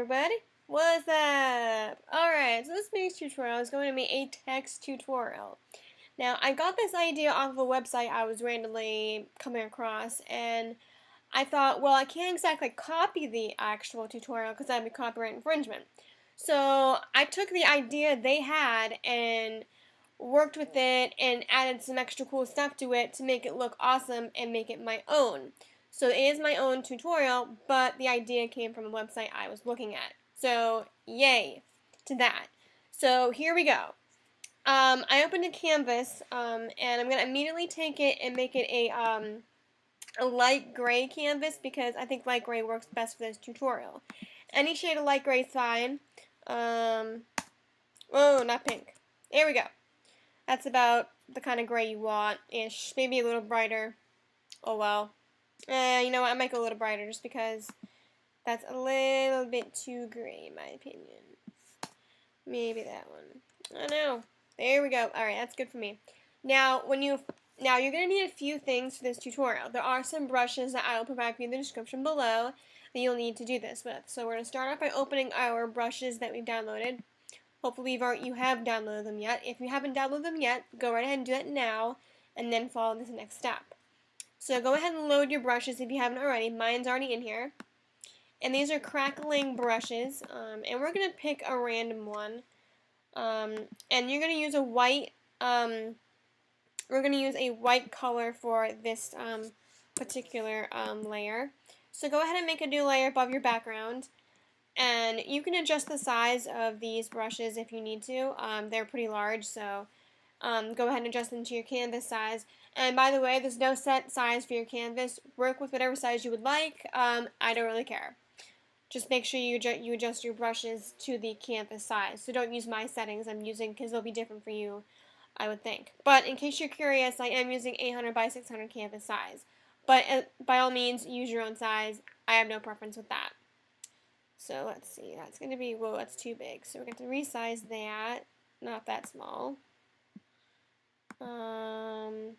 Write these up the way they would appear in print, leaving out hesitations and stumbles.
everybody, what's up? Alright, so this week's tutorial is going to be a text tutorial. Now, I got this idea off of a website I was randomly coming across, and I thought, well, I can't exactly copy the actual tutorial because that'd be copyright infringement. So I took the idea they had and worked with it and added some extra cool stuff to it to make it look awesome and make it my own. So it is my own tutorial, but the idea came from a website I was looking at. So yay to that. So here we go. I opened a canvas, and I'm going to immediately take it and make it a light gray canvas because I think light gray works best for this tutorial. Any shade of light gray is fine. Whoa, not pink. There we go. That's about the kind of gray you want-ish. Maybe a little brighter. Oh well. You know what, I might go a little brighter just because that's a little bit too gray in my opinion. Maybe that one. I don't know. There we go. Alright, that's good for me. Now, you're going to need a few things for this tutorial. There are some brushes that I will provide for you in the description below that you'll need to do this with. So we're going to start off by opening our brushes that we've downloaded. Hopefully you have downloaded them yet. If you haven't downloaded them yet, go right ahead and do that now, and then follow this next step. So go ahead and load your brushes if you haven't already. Mine's already in here. And these are crackling brushes, and we're going to pick a random one. And you're going to use a white, we're going to use a white color for this particular layer. So go ahead and make a new layer above your background. And you can adjust the size of these brushes if you need to. They're pretty large, so go ahead and adjust them to your canvas size. And by the way, there's no set size for your canvas. Work with whatever size you would like. I don't really care. Just make sure you adjust your brushes to the canvas size. So don't use my settings I'm using because they'll be different for you, I would think. But in case you're curious, I am using 800 by 600 canvas size. But by all means, use your own size. I have no preference with that. So let's see, that's going to be, whoa, that's too big. So we're going to resize that, not that small. And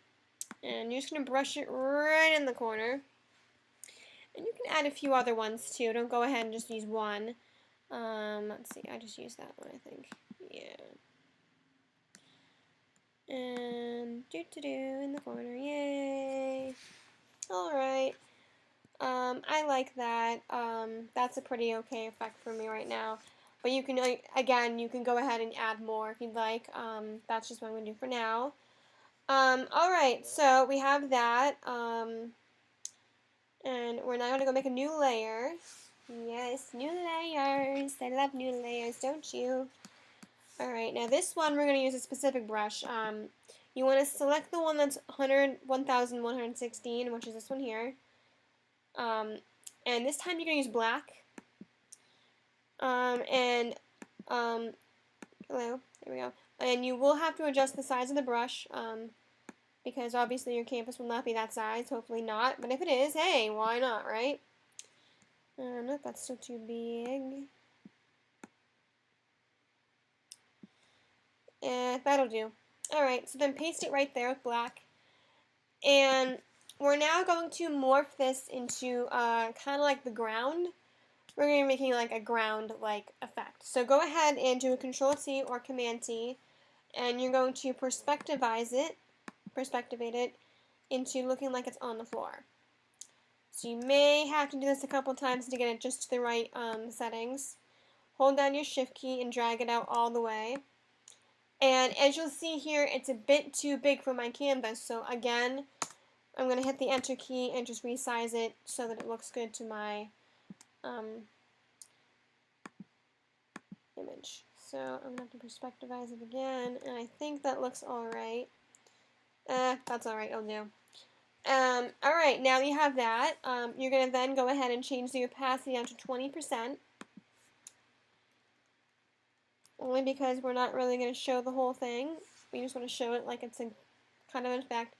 you're just going to brush it right in the corner. And you can add a few other ones too. Don't go ahead and just use one. Let's see, I just used that one, I think. Yeah. And in the corner, yay. Alright. I like that. That's a pretty okay effect for me right now. But you can, again, you can go ahead and add more if you'd like. That's just what I'm going to do for now. Alright, so we have that. And we're now going to go make a new layer. Yes, new layers. I love new layers, don't you? Alright, now this one we're going to use a specific brush. You want to select the one that's 1116, which is this one here. And this time you're going to use black. Hello, there we go. And you will have to adjust the size of the brush, because obviously your canvas will not be that size, hopefully not. But if it is, hey, why not, right? Nope, that's still too big. That'll do. Alright, so then paste it right there with black. And we're now going to morph this into kind of like the ground. We're going to be making like a ground-like effect. So go ahead and do a Control-T or Command-T, and you're going to perspectivate it into looking like it's on the floor. So you may have to do this a couple times to get it just to the right settings. Hold down your Shift key and drag it out all the way. And as you'll see here, it's a bit too big for my canvas, so again, I'm going to hit the Enter key and just resize it so that it looks good to my image. So I'm going to have to perspectivize it again, and I think that looks alright. That's alright, it'll do. Alright, now that you have that, you're going to then go ahead and change the opacity down to 20%. Only because we're not really going to show the whole thing. We just want to show it like it's a kind of an effect.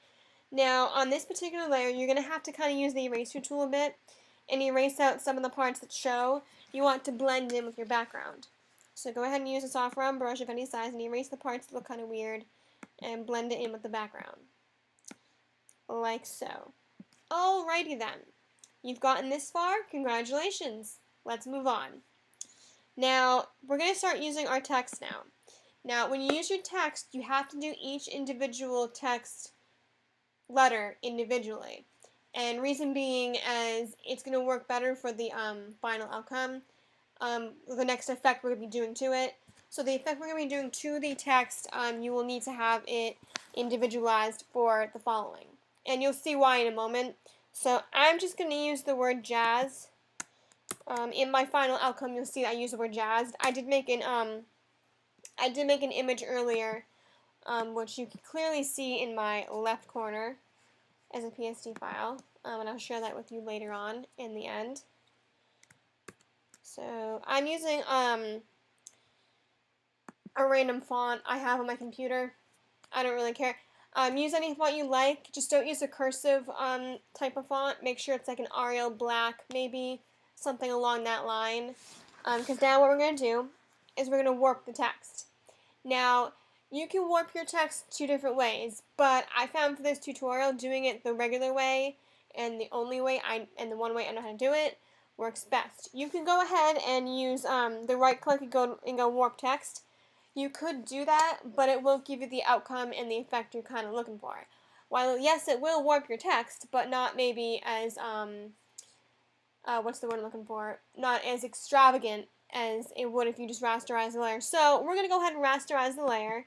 Now, on this particular layer, you're going to have to kind of use the eraser tool a bit and erase out some of the parts that show. You want to blend in with your background. So go ahead and use a soft round brush of any size and erase the parts that look kind of weird and blend it in with the background. Like so. Alrighty then. You've gotten this far. Congratulations. Let's move on. Now, we're going to start using our text now. Now, when you use your text, you have to do each individual text letter individually. And reason being as it's going to work better for the final outcome. The next effect we're going to be doing to it. So the effect we're going to be doing to the text, you will need to have it individualized for the following. And you'll see why in a moment. So I'm just going to use the word jazz. In my final outcome, you'll see that I use the word jazzed. I did make an image earlier, which you can clearly see in my left corner as a PSD file, and I'll share that with you later on in the end. So I'm using a random font I have on my computer. I don't really care. Use any font you like. Just don't use a cursive type of font. Make sure it's like an Arial black, maybe something along that line. Because now what we're going to do is we're going to warp the text. Now, you can warp your text two different ways, but I found for this tutorial doing it the regular way and the only way and the one way I know how to do it works best. You can go ahead and use the right click and go warp text. You could do that, but it won't give you the outcome and the effect you're kind of looking for. While yes, it will warp your text, but not maybe as what's the word I'm looking for? Not as extravagant as it would if you just rasterize the layer. So we're going to go ahead and rasterize the layer,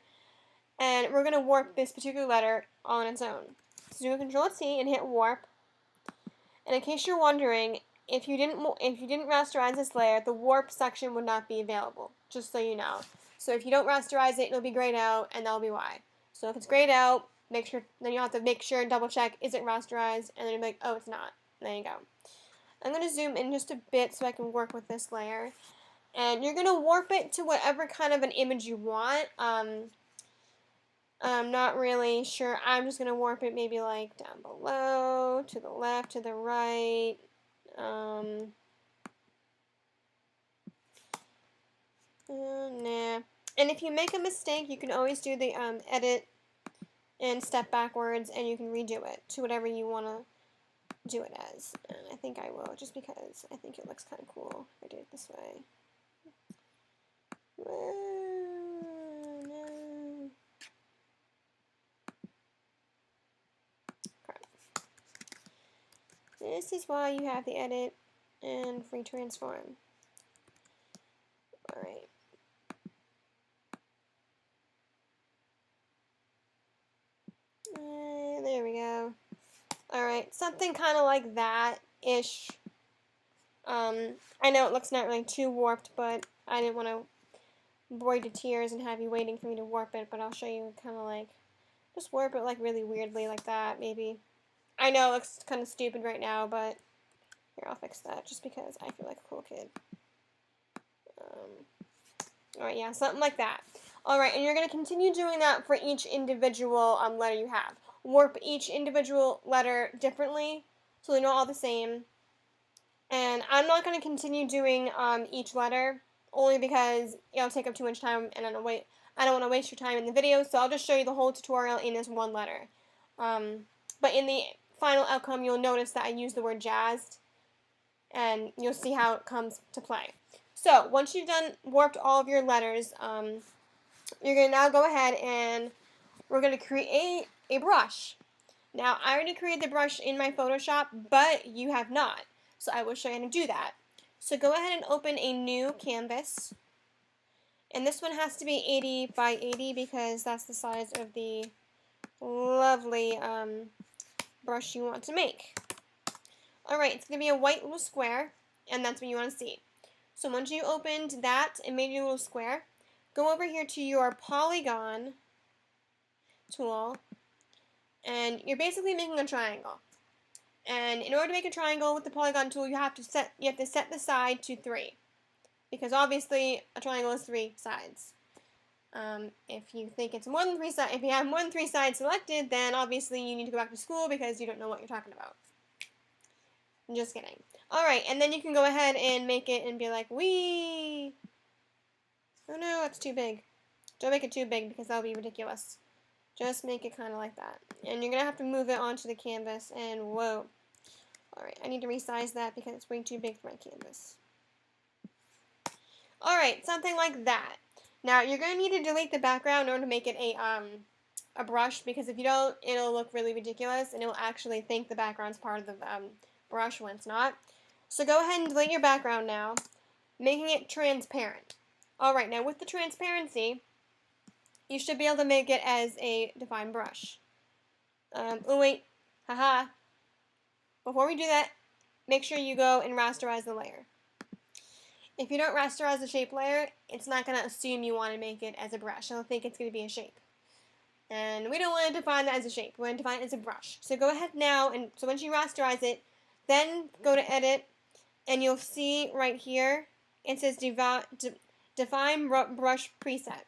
and we're going to warp this particular letter all on its own. So do a Control-T and hit warp. And in case you're wondering, if you didn't rasterize this layer, the warp section would not be available, just so you know. So if you don't rasterize it, it'll be grayed out, and that'll be why. So if it's grayed out, make sure, then you'll have to make sure and double check, is it rasterized? And then you'll be like, oh, it's not. There you go. I'm going to zoom in just a bit so I can work with this layer. And you're going to warp it to whatever kind of an image you want. I'm not really sure. I'm just going to warp it maybe like down below, to the left, to the right. Nah. And if you make a mistake, you can always do the edit and step backwards, and you can redo it to whatever you want to do it as. And I think I will, just because I think it looks kind of cool if I do it this way. No. Crap. This is why you have the edit and free transform. Alright. There we go. Alright, something kind of like that-ish. I know it looks not really too warped, but I didn't want to bore you to tears and have you waiting for me to warp it, but I'll show you kind of like, just warp it like really weirdly like that, maybe. I know it looks kind of stupid right now, but here, I'll fix that just because I feel like a cool kid. Alright, yeah, something like that. Alright, and you're going to continue doing that for each individual letter you have. Warp each individual letter differently, so they're not all the same. And I'm not going to continue doing each letter, only because it'll take up too much time, and I don't want to waste your time in the video, so I'll just show you the whole tutorial in this one letter. But in the final outcome, you'll notice that I use the word jazzed, and you'll see how it comes to play. So, once you've warped all of your letters, you're going to now go ahead and we're going to create a brush. Now, I already created the brush in my Photoshop, but you have not. So I will show you how to do that. So go ahead and open a new canvas. And this one has to be 80 by 80 because that's the size of the lovely brush you want to make. Alright, it's going to be a white little square, and that's what you want to see. So once you opened that and made your little square, go over here to your Polygon Tool, and you're basically making a triangle. And in order to make a triangle with the Polygon Tool, you have to set the side to 3, because obviously a triangle is 3 sides. If you think it's more than 3 sides, if you have more than 3 sides selected, then obviously you need to go back to school because you don't know what you're talking about. I'm just kidding. Alright, and then you can go ahead and make it and be like, wee! Oh no, that's too big. Don't make it too big because that'll be ridiculous. Just make it kind of like that. And you're going to have to move it onto the canvas, and whoa. Alright, I need to resize that because it's way too big for my canvas. Alright, something like that. Now, you're going to need to delete the background in order to make it a brush, because if you don't, it'll look really ridiculous, and it'll actually think the background's part of the brush when it's not. So go ahead and delete your background now, making it transparent. Alright, now with the transparency, you should be able to make it as a defined brush. Oh wait, haha. Before we do that, make sure you go and rasterize the layer. If you don't rasterize the shape layer, it's not going to assume you want to make it as a brush. It'll think it's going to be a shape. And we don't want to define that as a shape. We want to define it as a brush. So go ahead now, and so once you rasterize it, then go to Edit, and you'll see right here, it says Define Brush Preset.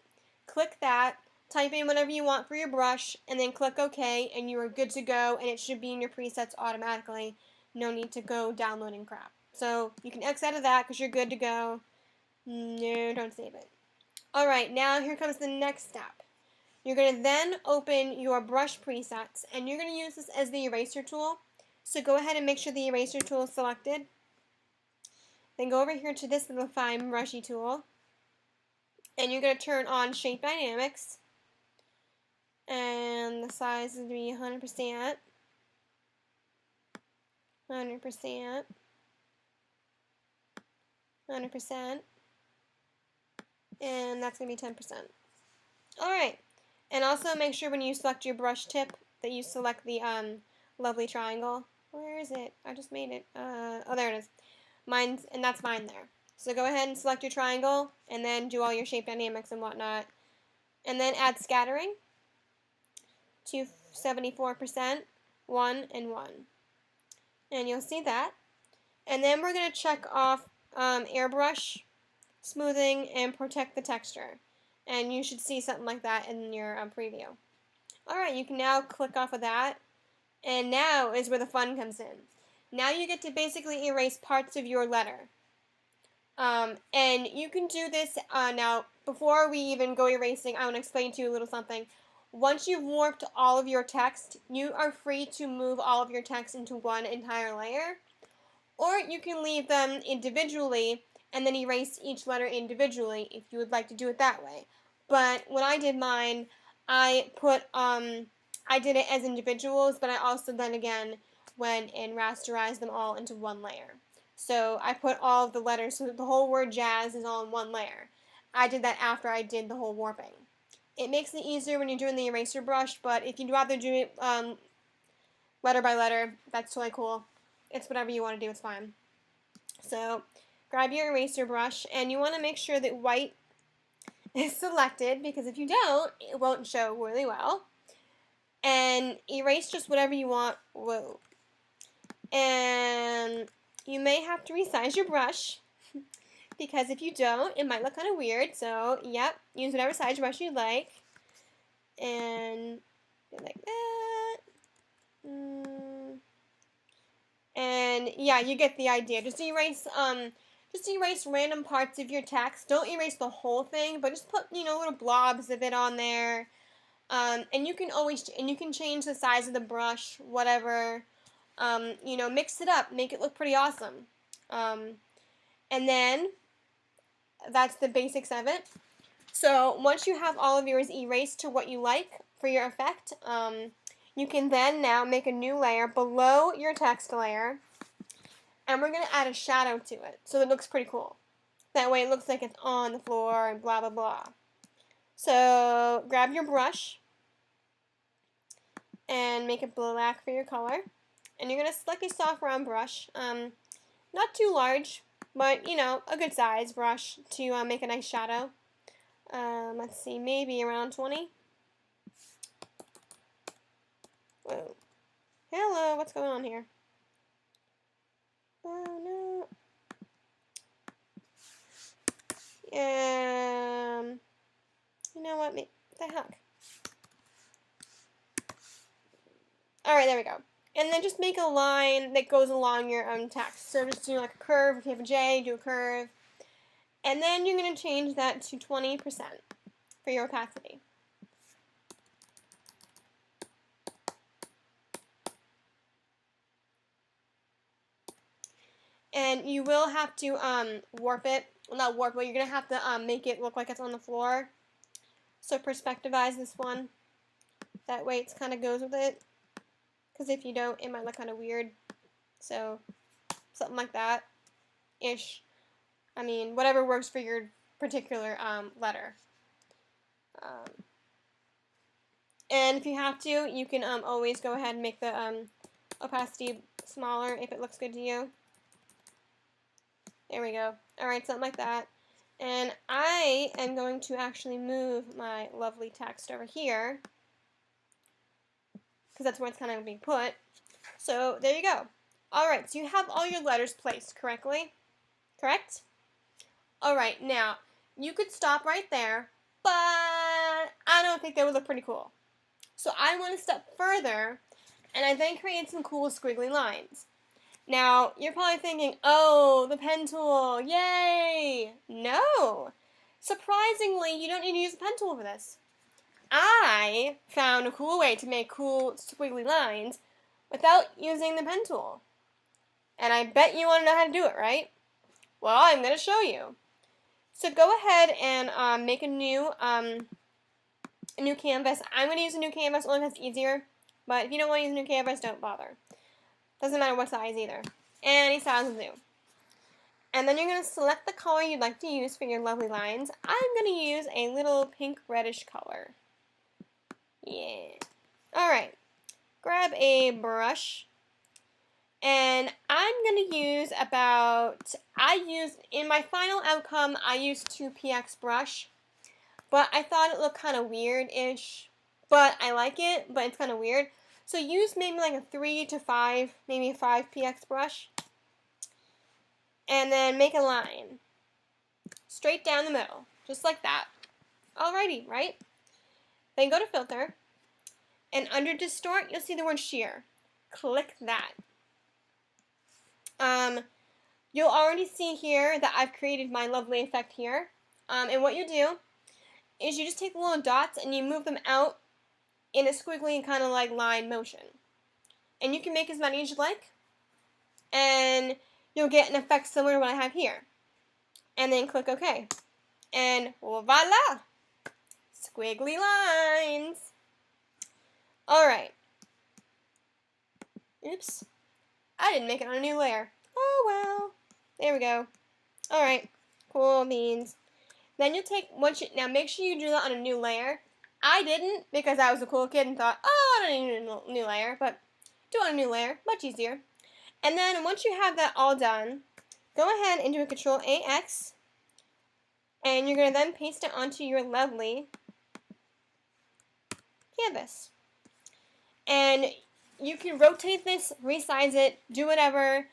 Click that, type in whatever you want for your brush, and then click OK, and you are good to go, and it should be in your presets automatically. No need to go downloading crap. So you can X out of that because you're good to go. No, don't save it. Alright, now here comes the next step. You're going to then open your brush presets, and you're going to use this as the eraser tool. So go ahead and make sure the eraser tool is selected. Then go over here to this little fine brushy tool, and you're going to turn on Shape Dynamics, and the size is going to be 100%, 100%, 100%, and that's going to be 10%. Alright, and also make sure when you select your brush tip that you select the lovely triangle. Where is it? I just made it. Oh, there it is. And that's mine there. So go ahead and select your triangle, and then do all your shape dynamics and whatnot. And then add scattering to 74%, 1, and 1. And you'll see that. And then we're going to check off airbrush, smoothing, and protect the texture. And you should see something like that in your preview. Alright, you can now click off of that. And now is where the fun comes in. Now you get to basically erase parts of your letter. And you can do this, now, before we even go erasing, I want to explain to you a little something. Once you've warped all of your text, you are free to move all of your text into one entire layer. Or you can leave them individually and then erase each letter individually if you would like to do it that way. But when I did mine, I did it as individuals, but I also then again went and rasterized them all into one layer. So I put all of the letters, so that the whole word jazz is all in one layer. I did that after I did the whole warping. It makes it easier when you're doing the eraser brush, but if you'd rather do it letter by letter, that's totally cool. It's whatever you want to do, it's fine. So grab your eraser brush, and you want to make sure that white is selected, because if you don't, it won't show really well. And erase just whatever you want. Whoa. And you may have to resize your brush, because if you don't, it might look kind of weird. So, yep, use whatever size brush you like. And like that. And yeah, you get the idea. Just erase random parts of your text. Don't erase the whole thing, but just put, little blobs of it on there. And you can change the size of the brush, whatever. Mix it up, make it look pretty awesome. And then that's the basics of it. So once you have all of yours erased to what you like for your effect, you can then now make a new layer below your text layer, and we're going to add a shadow to it so it looks pretty cool. That way it looks like it's on the floor and blah blah blah. So grab your brush and make it black for your color, and you're going to select a soft round brush, not too large, but a good size brush to make a nice shadow. Let's see, maybe around 20. Whoa. Hello, what's going on here? Oh no. You know what? What the heck? Alright, there we go. And then just make a line that goes along your own text. So just do like a curve. If you have a J, do a curve. And then you're going to change that to 20% for your opacity. And you will have to warp it well, not warp, but you're going to have to make it look like it's on the floor. So perspectivize this one. That way it kind of goes with it. Because if you don't, it might look kind of weird. So, something like that. Ish. I mean, whatever works for your particular letter. And if you have to, you can always go ahead and make the opacity smaller if it looks good to you. There we go. Alright, something like that. And I am going to actually move my lovely text over here, because that's where it's kind of being put. So, there you go. Alright, so you have all your letters placed correctly. Correct? Alright, now, you could stop right there, but I don't think that would look pretty cool. So I went a step further, and I then created some cool squiggly lines. Now, you're probably thinking, oh, the pen tool, yay! No! Surprisingly, you don't need to use a pen tool for this. I found a cool way to make cool squiggly lines without using the pen tool. And I bet you want to know how to do it, right? Well, I'm going to show you. So go ahead and make a new canvas. I'm going to use a new canvas only because it's easier. But if you don't want to use a new canvas, don't bother. Doesn't matter what size either. Any size will do. And then you're going to select the color you'd like to use for your lovely lines. I'm going to use a little pink reddish color. Yeah. Alright. Grab a brush. And I'm going to use in my final outcome, I used 2px brush. But I thought it looked kind of weird-ish. But I like it, but it's kind of weird. So use maybe like a 3 to 5, maybe a 5px brush. And then make a line. Straight down the middle. Just like that. Alrighty, right? Then go to Filter. And under Distort, you'll see the word Shear. Click that. You'll already see here that I've created my lovely effect here. And what you do is you just take the little dots and you move them out in a squiggly kind of like line motion. And you can make as many as you like. And you'll get an effect similar to what I have here. And then click OK. And voila! Squiggly lines. Alright. Oops. I didn't make it on a new layer. Oh well. There we go. Alright. Cool beans. Then you'll take, now make sure you do that on a new layer. I didn't because I was a cool kid and thought, oh, I don't need a new layer. But do it on a new layer. Much easier. And then once you have that all done, go ahead and do a Control-AX. And you're going to then paste it onto your lovely canvas. And you can rotate this, resize it, do whatever,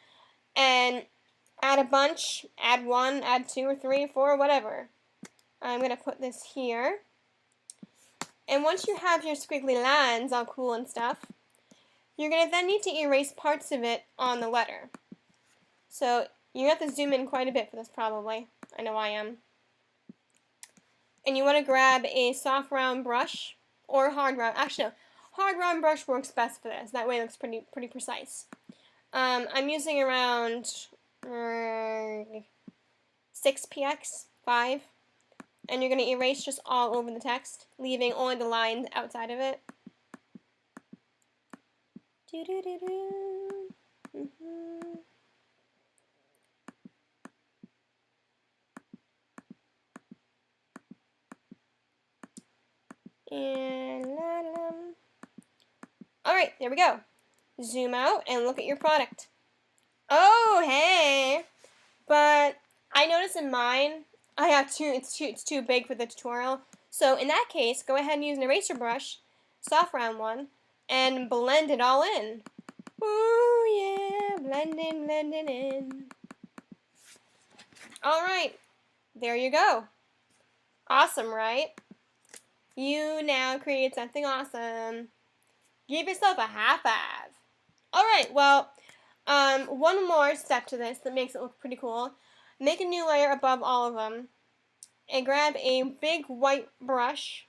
and add a bunch, add 1, add 2 or 3 or 4, whatever. I'm going to put this here. And once you have your squiggly lines all cool and stuff, you're going to then need to erase parts of it on the letter. So you have to zoom in quite a bit for this probably. I know I am. And you want to grab a soft round brush or hard round. Actually, no. Hard round brush works best for this. That way it looks pretty precise. I'm using around 6px, 5. And you're going to erase just all over the text, leaving only the lines outside of it. And alright, there we go. Zoom out and look at your product. Oh, hey! But I noticed in mine, I have it's too big for the tutorial. So in that case, go ahead and use an eraser brush, soft round one, and blend it all in. Ooh yeah, blending in. Alright, there you go. Awesome, right? You now create something awesome. Give yourself a high five. Alright, well, one more step to this that makes it look pretty cool. Make a new layer above all of them. And grab a big white brush.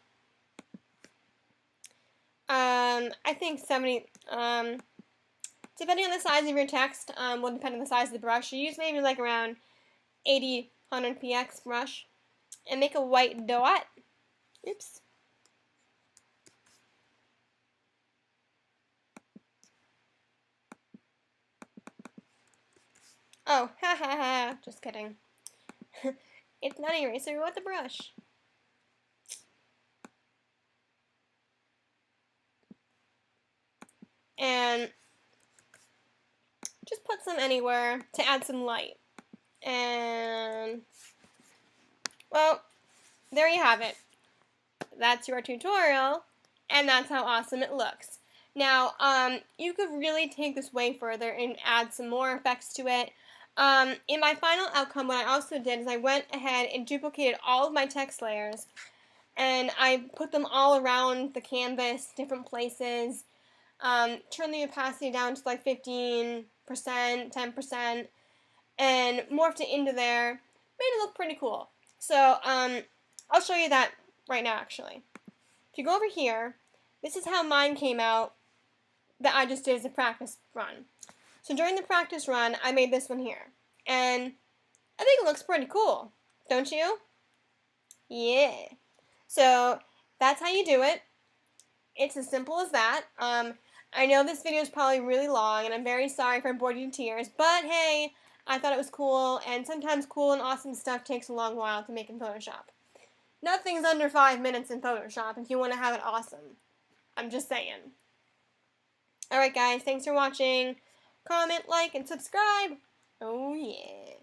I think 70, depending on the size of your text, will depend on the size of the brush. You use maybe like around 80 100px brush, and make a white dot. Oops. Oh, ha ha ha, just kidding. It's not an eraser with a brush. And just put some anywhere to add some light. And, well, there you have it. That's your tutorial, and that's how awesome it looks. Now, you could really take this way further and add some more effects to it. In my final outcome, what I also did is I went ahead and duplicated all of my text layers, and I put them all around the canvas, different places, turned the opacity down to like 15%, 10%, and morphed it into there, made it look pretty cool. So, I'll show you that right now, actually. If you go over here, this is how mine came out that I just did as a practice run. So during the practice run, I made this one here. And I think it looks pretty cool, don't you? Yeah. So that's how you do it. It's as simple as that. I know this video is probably really long, and I'm very sorry if I bored you to tears, but hey, I thought it was cool, and sometimes cool and awesome stuff takes a long while to make in Photoshop. Nothing's under 5 minutes in Photoshop if you want to have it awesome. I'm just saying. Alright guys, thanks for watching. Comment, like, and subscribe. Oh yeah.